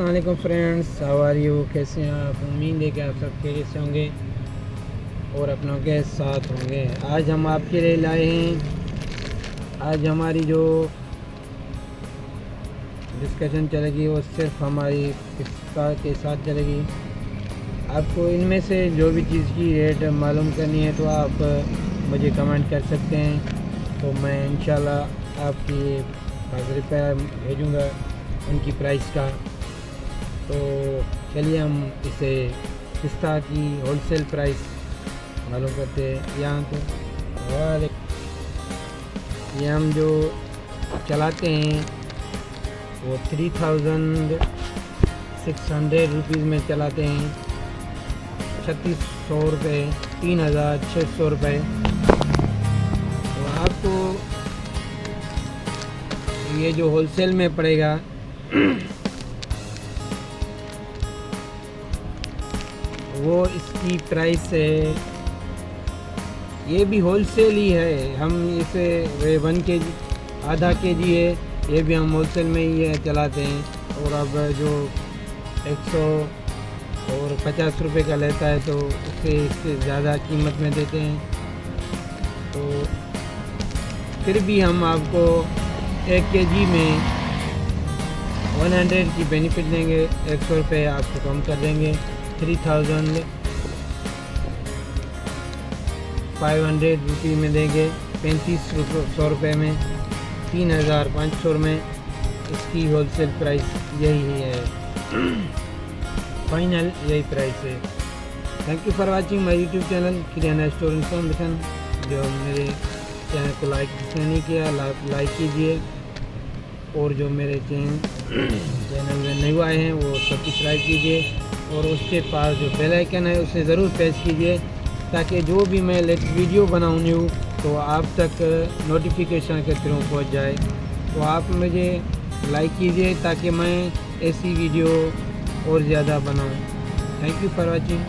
अस्सलाम वालेकुम friends, how are you? कैसे हैं आप? उम्मीद है कि आप सब खैरियत से होंगे और अपनों के साथ होंगे। आज हम आपके लिए लाए हैं, आज हमारी जो डिस्कशन चलेगी वो सिर्फ हमारी पिस्ता के साथ चलेगी। आपको इनमें से जो भी चीज़ की रेट मालूम करनी है तो आप मुझे कमेंट कर सकते हैं, तो मैं इंशाल्लाह आपकी 5 रुपये भेजूँगा उनकी प्राइस का। तो चलिए हम इसे पिस्ता की होलसेल प्राइस मालूम करते हैं। यहाँ तो ये हम जो चलाते हैं वो 3600 रुपीज़ में चलाते हैं, 3600 रुपये, 3600 रुपये। तो आपको ये जो होलसेल में पड़ेगा वो इसकी प्राइस है, ये भी होलसेल ही है। हम इसे 1 kg आधा kg है, ये भी हम होलसेल में ही है चलाते हैं। और अब जो 100 और 50 रुपये का लेता है तो इससे ज़्यादा कीमत में देते हैं। तो फिर भी हम आपको 1 kg में 100 की बेनिफिट देंगे, 100 रुपये आपको कम कर देंगे। 3500 रुपये में देंगे, 3500 रुपये में, 3500 में इसकी होलसेल प्राइस यही है, फाइनल यही प्राइस है। Thank you for watching my YouTube channel kirana store information. जो मेरे चैनल को लाइक जिसने नहीं किया लाइक कीजिए, और जो मेरे चैनल में नए आए हैं वो सब्सक्राइब कीजिए, और उसके पास जो बेल आइकन है उसे ज़रूर प्रेस कीजिए, ताकि जो भी मैं लेटेस्ट वीडियो बनाऊँ न्यू तो आप तक नोटिफिकेशन के थ्रू पहुंच जाए। तो आप मुझे लाइक कीजिए ताकि मैं ऐसी वीडियो और ज़्यादा बनाऊँ। Thank you for watching.